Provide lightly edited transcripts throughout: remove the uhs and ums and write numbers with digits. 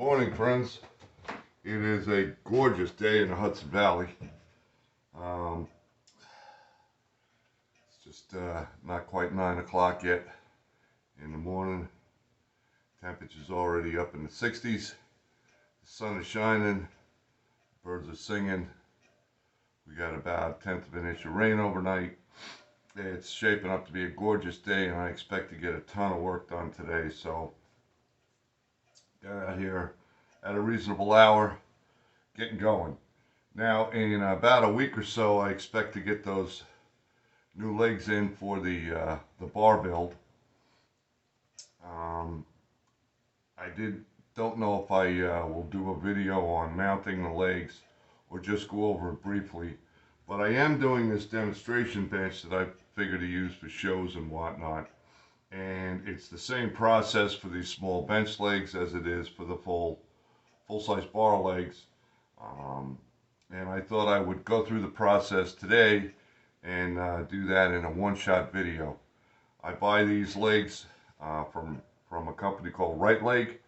Morning, friends. It is a gorgeous day in the Hudson Valley. Um, it's just not quite 9 o'clock yet in the morning. Temperature's already up in the 60s. The sun is shining. Birds are singing. We got about 1/10 of an inch of rain overnight. It's shaping up to be a gorgeous day, and I expect to get a ton of work done today. So got out here at a reasonable hour, getting going. Now, in about a week or so, I expect to get those new legs in for the bar build. I don't know if I will do a video on mounting the legs or just go over it briefly, but I am doing this demonstration bench that I figure to use for shows and whatnot. And it's the same process for these small bench legs as it is for the full-size bar legs. And I thought I would go through the process today and do that in a one-shot video. I buy these legs from a company called RiteLegs.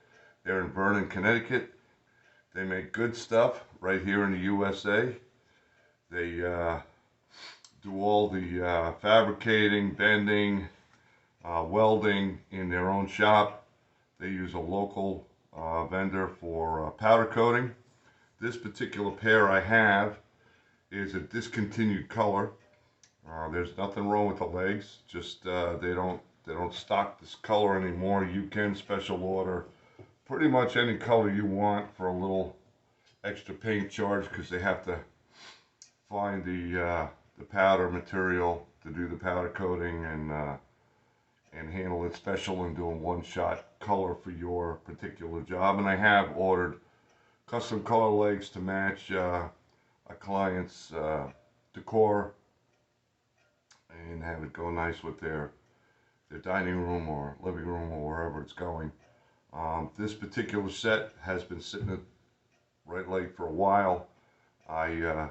They're in Vernon, Connecticut. They make good stuff right here in the USA. They do all the fabricating, bending, welding in their own shop. They use a local vendor for powder coating. This particular pair I have is a discontinued color. There's nothing wrong with the legs, just they don't stock this color anymore. You can special order pretty much any color you want for a little extra paint charge, because they have to find the powder material to do the powder coating and handle it special and do a one-shot color for your particular job. And I have ordered custom color legs to match a client's decor and have it go nice with their dining room or living room or wherever it's going. This particular set has been sitting at RiteLegs for a while. I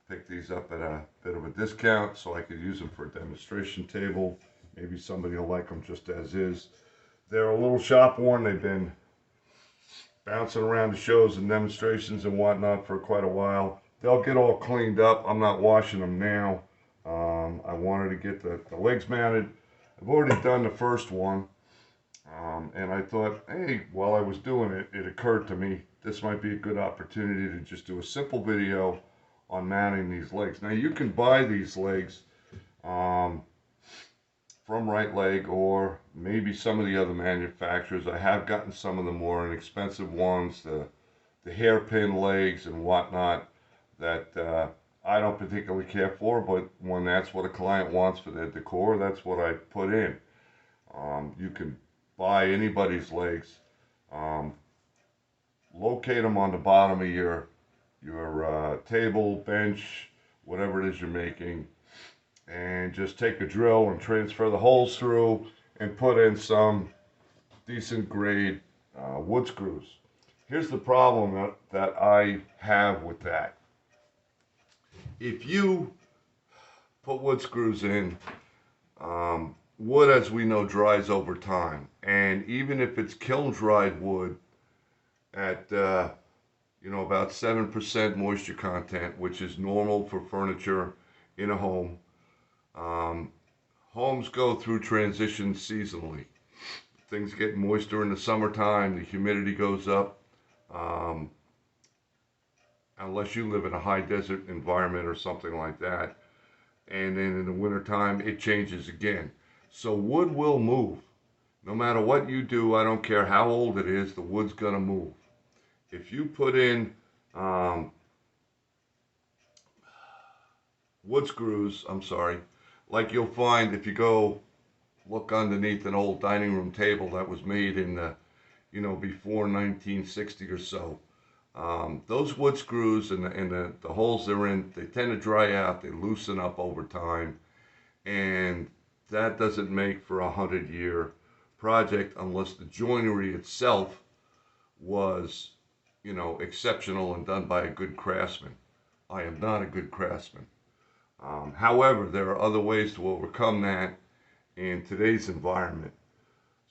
picked these up at a bit of a discount so I could use them for a demonstration table. Maybe somebody will like them just as is. They're a little shop worn. They've been bouncing around the shows and demonstrations and whatnot for quite a while. They'll get all cleaned up. I'm not washing them now. I wanted to get the legs mounted. I've already done the first one. And I thought, hey, while I was doing it, it occurred to me this might be a good opportunity to just do a simple video on mounting these legs. Now, you can buy these legs from RiteLegs or maybe some of the other manufacturers. I have gotten some of the more inexpensive ones, the hairpin legs and whatnot, that I don't particularly care for, but when that's what a client wants for their decor, that's what I put in. You can buy anybody's legs, locate them on the bottom of your table, bench, whatever it is you're making, and just take a drill and transfer the holes through and put in some decent grade wood screws. Here's the problem that I have with that. If you put wood screws in, wood, as we know, dries over time, and even if it's kiln dried wood at about 7% moisture content, which is normal for furniture in a home, homes go through transitions seasonally. Things get moister in the summertime, the humidity goes up, unless you live in a high desert environment or something like that. And then in the wintertime, it changes again. So wood will move. No matter what you do, I don't care how old it is, the wood's gonna move. If you put in wood screws, like you'll find if you go look underneath an old dining room table that was made in the, before 1960 or so. Those wood screws and the holes they're in, they tend to dry out, they loosen up over time, and that doesn't make for a 100-year project unless the joinery itself was, exceptional and done by a good craftsman. I am not a good craftsman. However, there are other ways to overcome that in today's environment.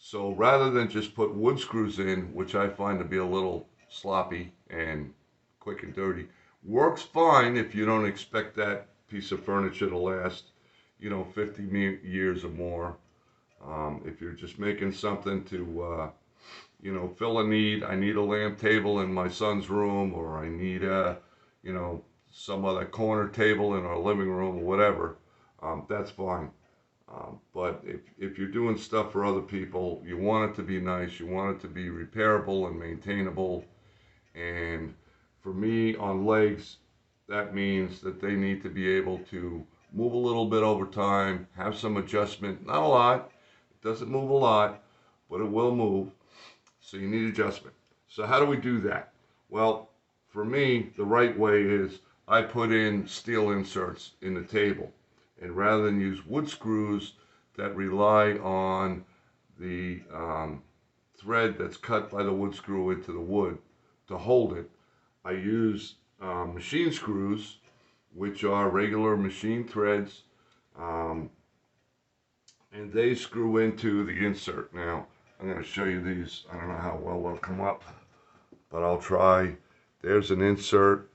So rather than just put wood screws in, which I find to be a little sloppy and quick and dirty. Works fine if you don't expect that piece of furniture to last, 50 years or more. If you're just making something to, fill a need, I need a lamp table in my son's room, or I need some other corner table in our living room or whatever, that's fine. But if you're doing stuff for other people, you want it to be nice, you want it to be repairable and maintainable. And for me, on legs, that means that they need to be able to move a little bit over time, have some adjustment, not a lot, it doesn't move a lot, but it will move, so you need adjustment. So how do we do that? Well, for me, the right way is I put in steel inserts in the table, and rather than use wood screws that rely on the thread that's cut by the wood screw into the wood to hold it, I use machine screws, which are regular machine threads, and they screw into the insert. Now, I'm going to show you these. I don't know how well they'll come up, but I'll try. There's an insert.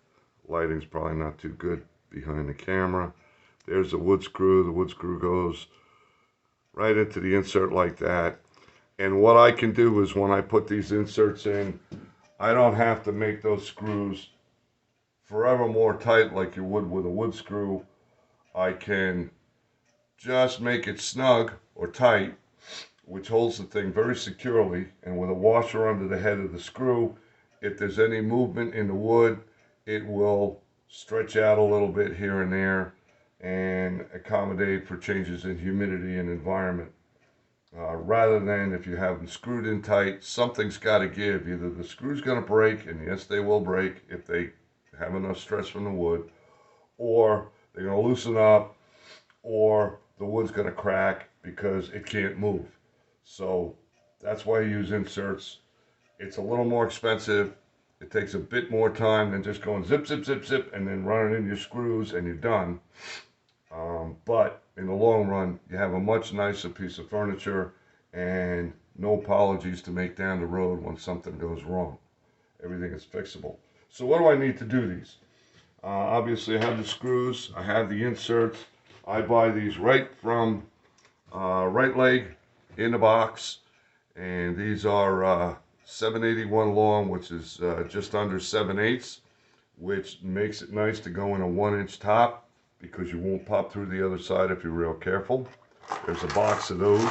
Lighting's probably not too good behind the camera. There's a wood screw. The wood screw goes right into the insert like that. And what I can do is when I put these inserts in, I don't have to make those screws forever more tight like you would with a wood screw. I can just make it snug or tight, which holds the thing very securely, and with a washer under the head of the screw, if there's any movement in the wood, it will stretch out a little bit here and there and accommodate for changes in humidity and environment. Rather than if you have them screwed in tight, something's got to give. Either the screw's going to break, and yes, they will break if they have enough stress from the wood, or they're going to loosen up, or the wood's going to crack because it can't move. So that's why I use inserts. It's a little more expensive. It takes a bit more time than just going zip, zip, zip, zip, and then running in your screws and you're done. But in the long run, you have a much nicer piece of furniture and no apologies to make down the road when something goes wrong. Everything is fixable. So what do I need to do these? Obviously, I have the screws. I have the inserts. I buy these right from RiteLegs in the box. And these are 781 long, which is just under 7/8, which makes it nice to go in a 1-inch top, because you won't pop through the other side if you're real careful. There's a box of those.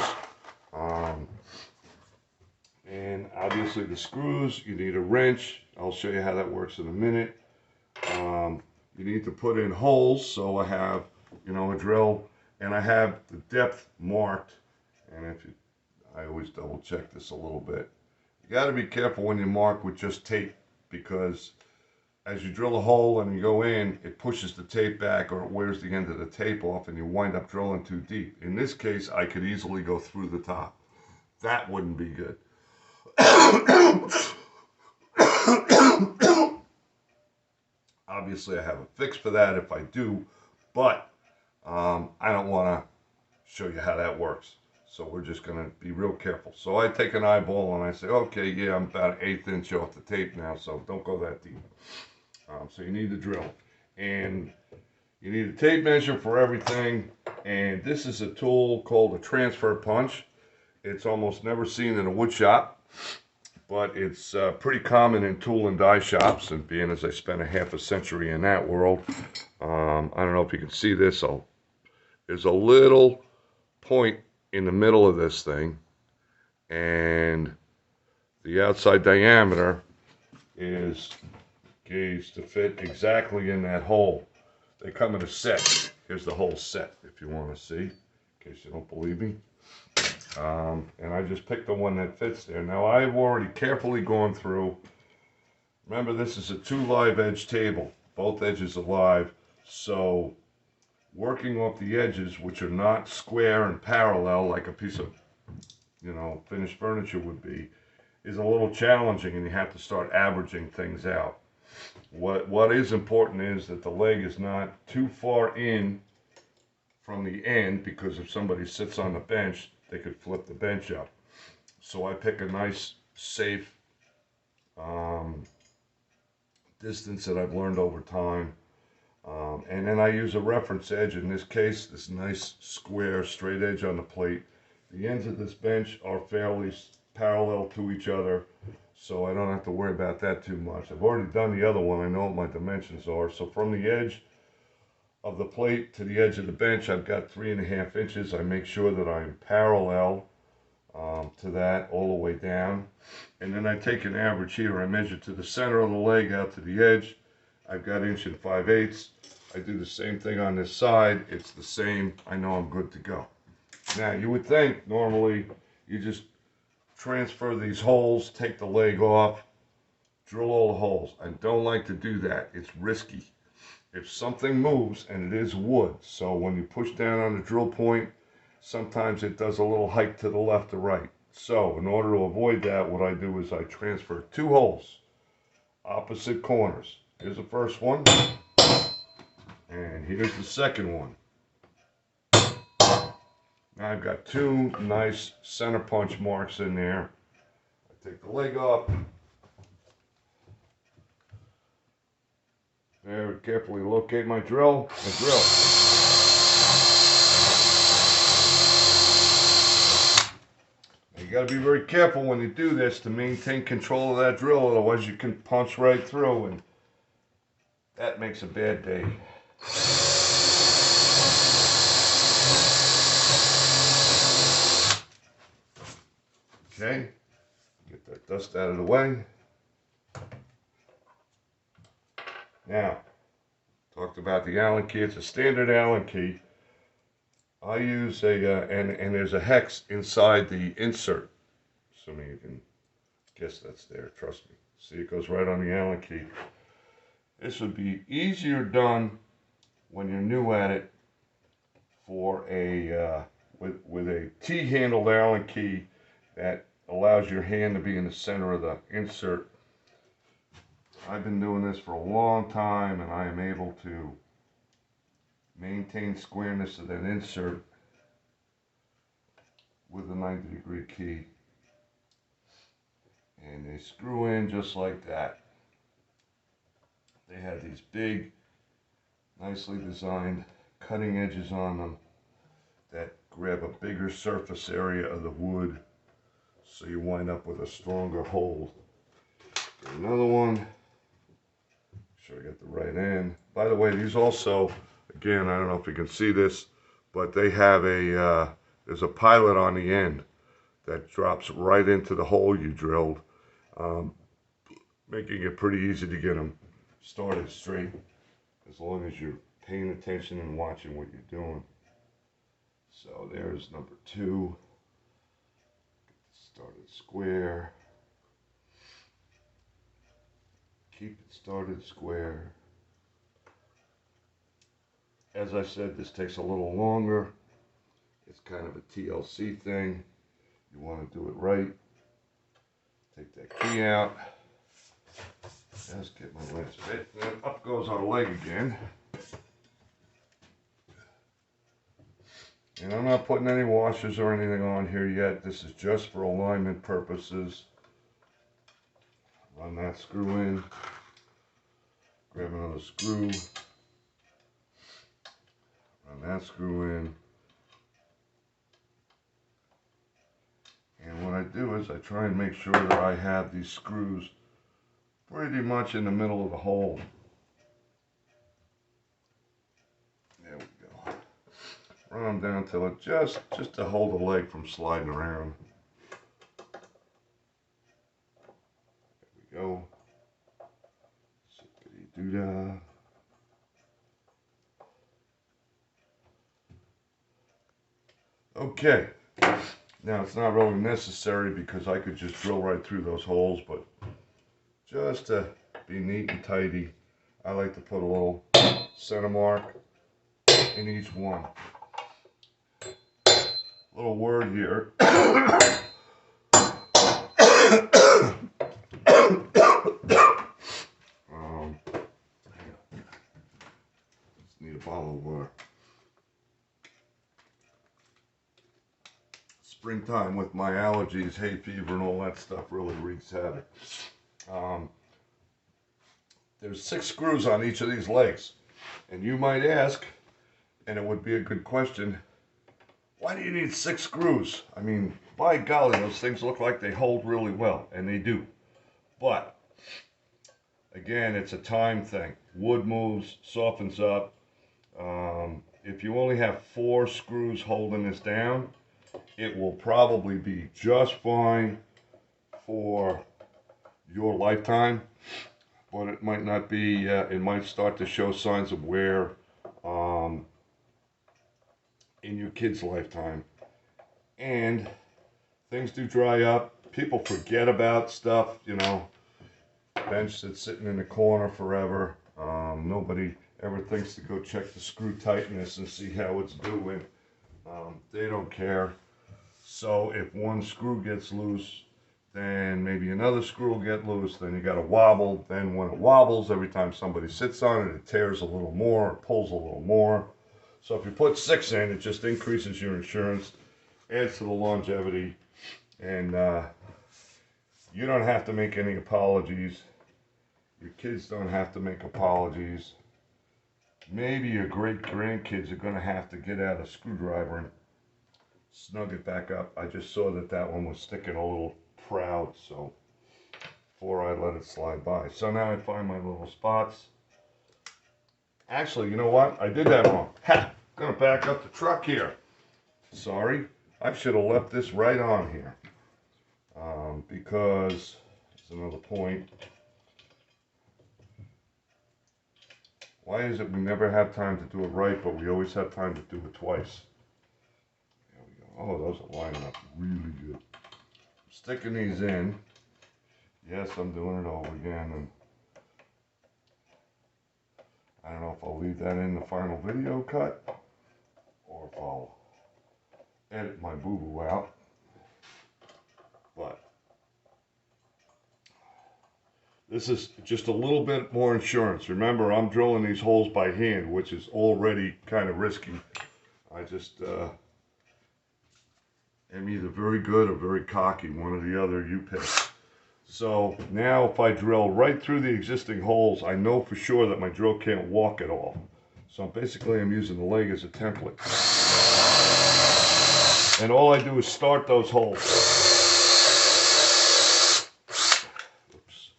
And obviously the screws, you need a wrench. I'll show you how that works in a minute. You need to put in holes, so I have, a drill, and I have the depth marked. And I always double check this a little bit. You got to be careful when you mark with just tape, because as you drill a hole and you go in, it pushes the tape back, or it wears the end of the tape off, and you wind up drilling too deep. In this case, I could easily go through the top. That wouldn't be good. Obviously, I have a fix for that if I do, but I don't want to show you how that works. So we're just going to be real careful. So I take an eyeball and I say, okay, yeah, I'm about an 1/8 inch off the tape now, so don't go that deep. So you need the drill, and you need a tape measure for everything. And this is a tool called a transfer punch. It's almost never seen in a wood shop, but it's pretty common in tool and die shops. And being as I spent a half a century in that world, I don't know if you can see this. There's a little point in the middle of this thing, and the outside diameter is gauged to fit exactly in that hole. They come in a set. Here's the whole set if you want to see, in case you don't believe me. And I just picked the one that fits there. Now I've already carefully gone through. Remember, this is a 2 live edge table, both edges are live, so working off the edges, which are not square and parallel like a piece of, finished furniture would be, is a little challenging, and you have to start averaging things out. What is important is that the leg is not too far in from the end, because if somebody sits on the bench, they could flip the bench up. So I pick a nice, safe distance that I've learned over time. And then I use a reference edge, in this case, this nice square straight edge on the plate. The ends of this bench are fairly parallel to each other, so I don't have to worry about that too much. I've already done the other one, I know what my dimensions are. So from the edge of the plate to the edge of the bench, I've got 3.5 inches. I make sure that I'm parallel to that all the way down. And then I take an average here. I measure to the center of the leg out to the edge. I've got 1 5/8 inches. I do the same thing on this side. It's the same. I know I'm good to go. Now, you would think normally you just transfer these holes, take the leg off, drill all the holes. I don't like to do that. It's risky. If something moves, and it is wood, so when you push down on the drill point, sometimes it does a little hike to the left or right. So in order to avoid that, what I do is I transfer 2 holes, opposite corners. Here's the first one, and here's the second one. Now I've got 2 nice center punch marks in there. I take the leg off. Very carefully locate my drill and drill. Now you got to be very careful when you do this to maintain control of that drill, otherwise you can punch right through, and that makes a bad day. Okay, get that dust out of the way. Now, talked about the Allen key. It's a standard Allen key. I use a, and there's a hex inside the insert. Assuming you can guess that's there, trust me. See, it goes right on the Allen key. This would be easier done when you're new at it for a, with a T-handled Allen key that allows your hand to be in the center of the insert. I've been doing this for a long time, and I am able to maintain squareness of that insert with a 90-degree key. And they screw in just like that. They have these big, nicely designed cutting edges on them that grab a bigger surface area of the wood, so you wind up with a stronger hold. Get another one. Make sure I get the right end. By the way, these also, again, I don't know if you can see this, but they have a, there's a pilot on the end that drops right into the hole you drilled, making it pretty easy to get them started straight, as long as you're paying attention and watching what you're doing. So there's number 2. Started square. Keep it started square. As I said, this takes a little longer. It's kind of a TLC thing. You want to do it right. Take that key out. Just get my last bit. And then up goes our leg again. And I'm not putting any washers or anything on here yet. This is just for alignment purposes. Run that screw in. Grab another screw. Run that screw in. And what I do is I try and make sure that I have these screws pretty much in the middle of the hole. There we go. Run them down till it just to hold the leg from sliding around. There we go. Zippity-doo-dah. Okay. Now it's not really necessary because I could just drill right through those holes, but just to be neat and tidy, I like to put a little center mark in each one. Little word here. Just need a bottle of water. Springtime with my allergies, hay fever, and all that stuff really wreaks havoc. there's 6 screws on each of these legs. And you might ask, and it would be a good question, why do you need 6 screws? I mean, by golly, those things look like they hold really well, and they do. But, again, it's a time thing. Wood moves, softens up. If you only have 4 screws holding this down, it will probably be just fine for your lifetime, but it might not be, it might start to show signs of wear in your kid's lifetime. And things do dry up. People forget about stuff, you know, bench that's sitting in the corner forever. Nobody ever thinks to go check the screw tightness and see how it's doing. They don't care. So if one screw gets loose, then maybe another screw will get loose, then you got to wobble. Then when it wobbles, every time somebody sits on it, it tears a little more, it pulls a little more. So if you put 6 in, it just increases your insurance, adds to the longevity, and you don't have to make any apologies. Your kids don't have to make apologies. Maybe your great-grandkids are going to have to get out a screwdriver and snug it back up. I just saw that that one was sticking a little proud, so before I let it slide by. So now I find my little spots. Actually, you know what? I did that wrong. Ha! I'm gonna back up the truck here. Sorry. I should have left this right on here. Because, that's another point. Why is it we never have time to do it right, but we always have time to do it twice? There we go. Oh, those are lining up really good. Sticking these in. Yes, I'm doing it over again, and I don't know if I'll leave that in the final video cut or if I'll edit my boo-boo out. But this is just a little bit more insurance. Remember, I'm drilling these holes by hand, which is already kind of risky. I just am either very good or very cocky, one or the other, you pick. So now if I drill right through the existing holes, I know for sure that my drill can't walk at all. So basically I'm using the leg as a template. And all I do is start those holes. Oops.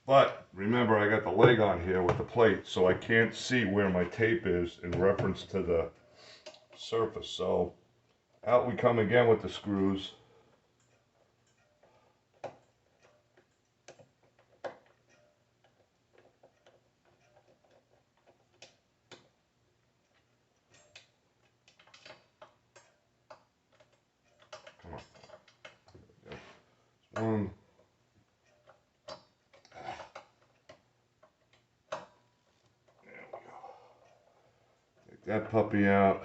But remember, I got the leg on here with the plate, so I can't see where my tape is in reference to the surface. So out we come again with the screws. Come on. There we go. One. That puppy out.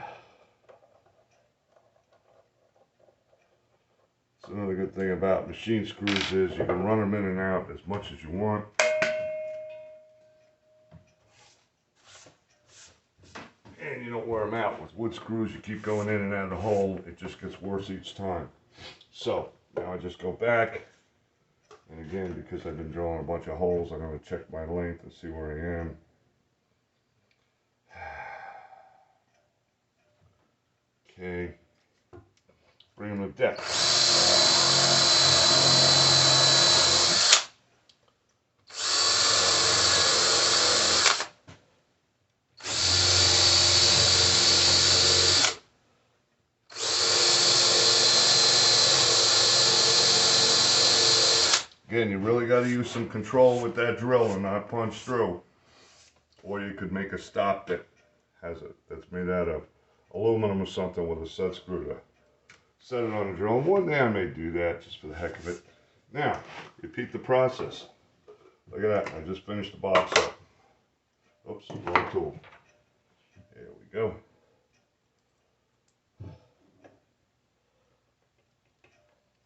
That's another good thing about machine screws is you can run them in and out as much as you want. And you don't wear them out. With wood screws, you keep going in and out of the hole. It just gets worse each time. So now I just go back. And again, because I've been drilling a bunch of holes, I'm going to check my length and see where I am. Okay, bring them to depth. Again, you really got to use some control with that drill and not punch through. Or you could make a stop that that's made out of aluminum or something with a set screw to set it on a drill. One day I may do that just for the heck of it. Now, repeat the process. Look at that, I just finished the box up. Oops, wrong tool. There we go.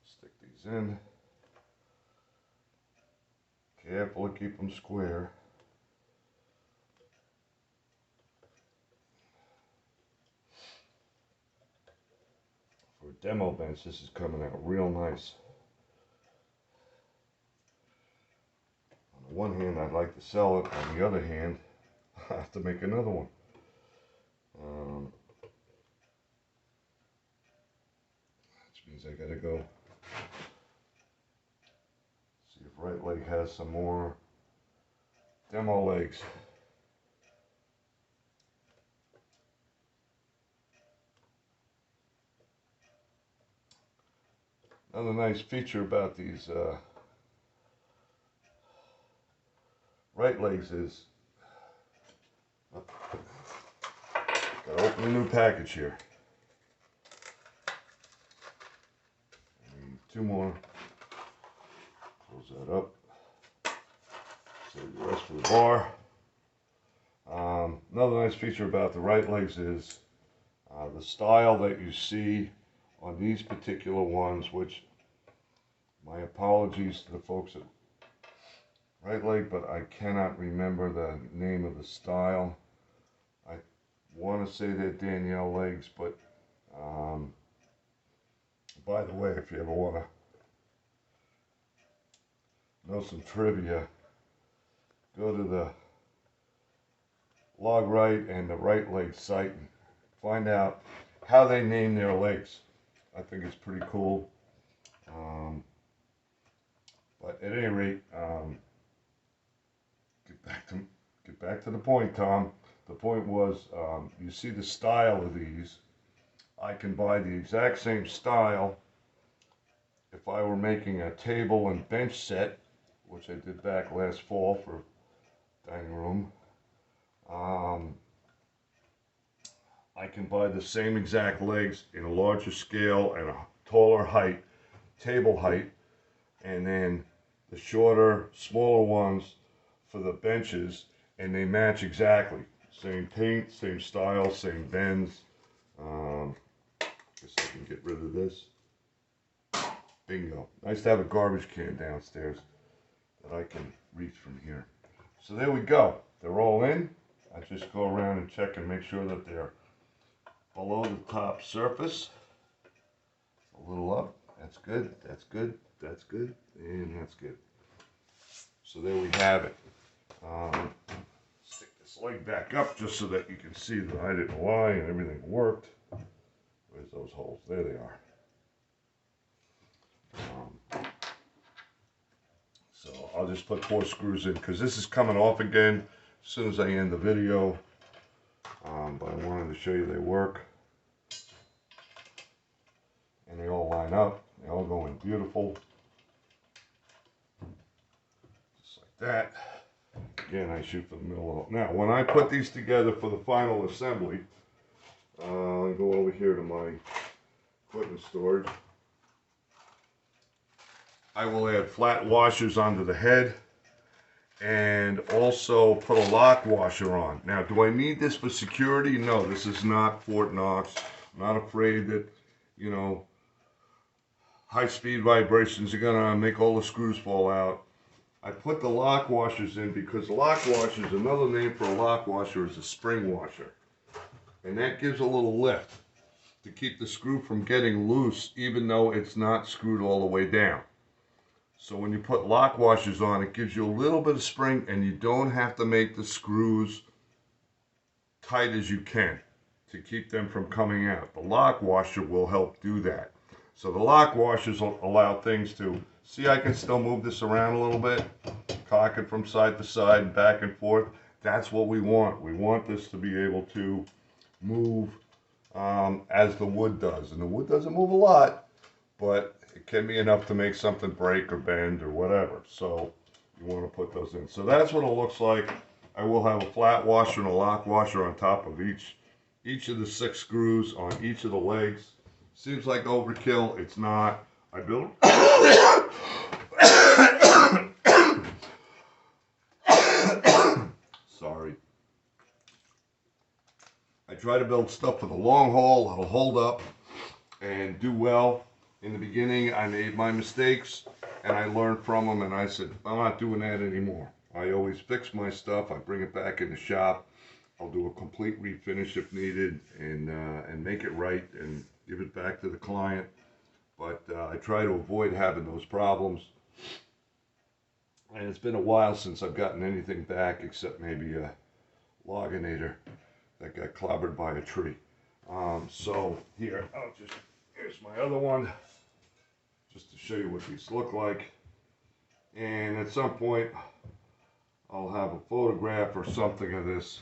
Stick these in. Careful to keep them square. demo bench, this is coming out real nice. On the one hand, I'd like to sell it. On the other hand, I have to make another one. Which means I gotta go see if RiteLeg has some more demo legs. Another nice feature about these RiteLegs is, gotta open a new package here. I need two more. Close that up. Save the rest for the bar. Another nice feature about the RiteLegs is the style that you see on these particular ones, which my apologies to the folks at RiteLeg, but I cannot remember the name of the style. I want to say they're Danielle legs, but by the way, if you ever want to know some trivia, go to the LogRite and the RiteLeg site and find out how they name their legs. I think it's pretty cool. But at any rate, get back to the point, Tom. The point was, you see the style of these. I can buy the exact same style if I were making a table and bench set, which I did back last fall for dining room. I can buy the same exact legs in a larger scale and a taller height, table height, and then the shorter, smaller ones for the benches, and they match exactly. Same paint, same style, same bends. Guess I can get rid of this. Bingo. Nice to have a garbage can downstairs that I can reach from here. So there we go. They're all in. I just go around and check and make sure that they're below the top surface. A little up. That's good. That's good. That's good. And that's good. So there we have it. Stick this leg back up just so that you can see that I didn't lie and everything worked. Where's those holes? There they are. So I'll just put 4 screws in because this is coming off again as soon as I end the video. But I wanted to show you they work. And they all line up. They all go in beautiful. Just like that. Again, I shoot for the middle of it. Now, when I put these together for the final assembly, I'll go over here to my equipment storage. I will add flat washers onto the head and also put a lock washer on. Now, do I need this for security? No, this is not Fort Knox. I'm not afraid that, you know, high-speed vibrations are gonna make all the screws fall out. I put the lock washers in because lock washers, another name for a lock washer is a spring washer. And that gives a little lift to keep the screw from getting loose even though it's not screwed all the way down. So when you put lock washers on, it gives you a little bit of spring and you don't have to make the screws tight as you can to keep them from coming out. The lock washer will help do that. So the lock washers will allow things to, see, I can still move this around a little bit, cock it from side to side and back and forth. That's what we want. We want this to be able to move as the wood does. And the wood doesn't move a lot, but it can be enough to make something break or bend or whatever. So you want to put those in. So that's what it looks like. I will have a flat washer and a lock washer on top of each of the 6 screws on each of the legs. Seems like overkill. It's not. I built. Sorry. I try to build stuff for the long haul that'll hold up and do well. In the beginning, I made my mistakes and I learned from them, and I said, I'm not doing that anymore. I always fix my stuff. I bring it back in the shop. I'll do a complete refinish if needed and make it right. And give it back to the client. But I try to avoid having those problems. And it's been a while since I've gotten anything back except maybe a loginator that got clobbered by a tree. So here, here's my other one, just to show you what these look like. And at some point, I'll have a photograph or something of this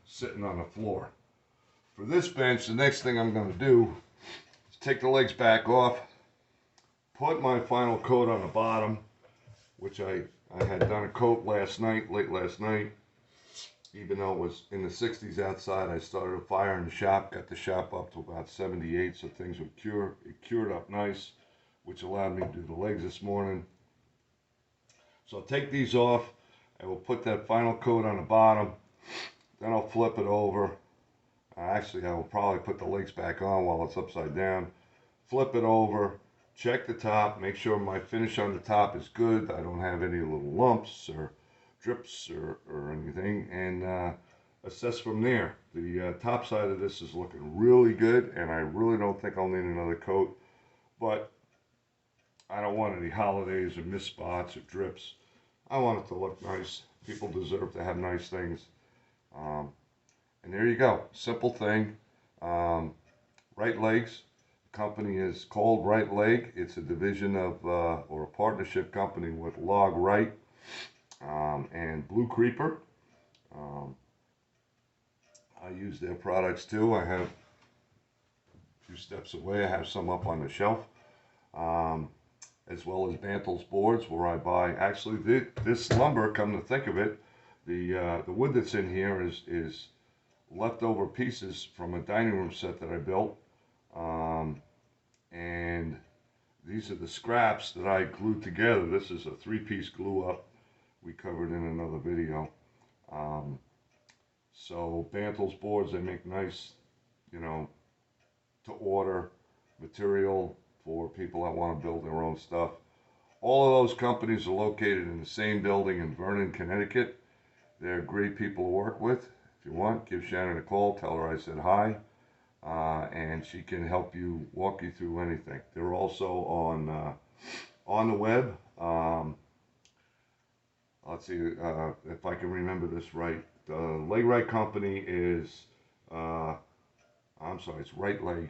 sitting on the floor. For this bench, the next thing I'm going to do is take the legs back off, put my final coat on the bottom, which I had done a coat last night, late last night. Even though it was in the 60s outside, I started a fire in the shop, got the shop up to about 78, so things would cure. It cured up nice, which allowed me to do the legs this morning. So I'll take these off. I will put that final coat on the bottom. Then I'll flip it over. Actually, I will probably put the legs back on while it's upside down. Flip it over. Check the top. Make sure my finish on the top is good. I don't have any little lumps or drips or anything. And assess from there. The top side of this is looking really good. And I really don't think I'll need another coat. But I don't want any holidays or missed spots or drips. I want it to look nice. People deserve to have nice things. And there you go. Simple thing. RiteLegs. The company is called RiteLeg. It's a division of, or a partnership company with Log Rite and Blue Creeper. I use their products too. I have a few steps away. I have some up on the shelf. As well as Bantle's boards, where I buy, actually this lumber, come to think of it, the wood that's in here is leftover pieces from a dining room set that I built, and these are the scraps that I glued together. This is a 3-piece glue up we covered in another video. So Bantle's boards, they make nice, you know, to order material for people that want to build their own stuff. All of those companies are located in the same building in Vernon, Connecticut. They're great people to work with. If you want, give Shannon a call, tell her I said hi, and she can help you, walk you through anything. They're also on the web. Let's see if I can remember this right. The Leg Right company is, I'm sorry, it's RiteLeg,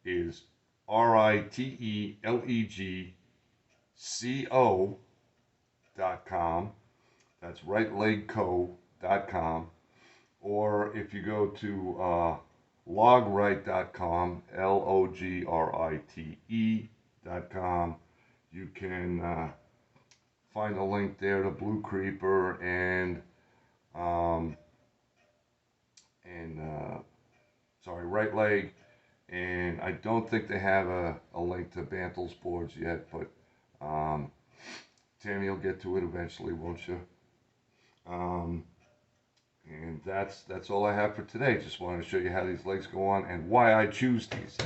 is RiteLegco.com. That's RiteLegco.com. Or if you go to logrite.com, LOGRITE.com, you can find a link there to Blue Creeper and RiteLeg. And I don't think they have a link to Bantle's boards yet, but Tammy will get to it eventually, won't you? And that's all I have for today. Just wanted to show you how these legs go on and why I choose these.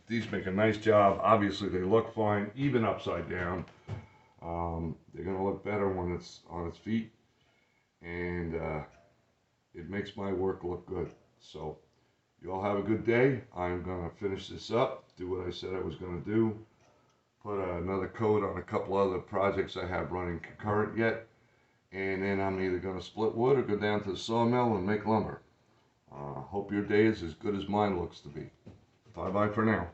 These make a nice job. Obviously, they look fine, even upside down. They're going to look better when it's on its feet, and it makes my work look good. So you all have a good day. I'm going to finish this up, do what I said I was going to do, put another coat on a couple other projects I have running concurrent yet, and then I'm either going to split wood or go down to the sawmill and make lumber. Hope your day is as good as mine looks to be. Bye-bye for now.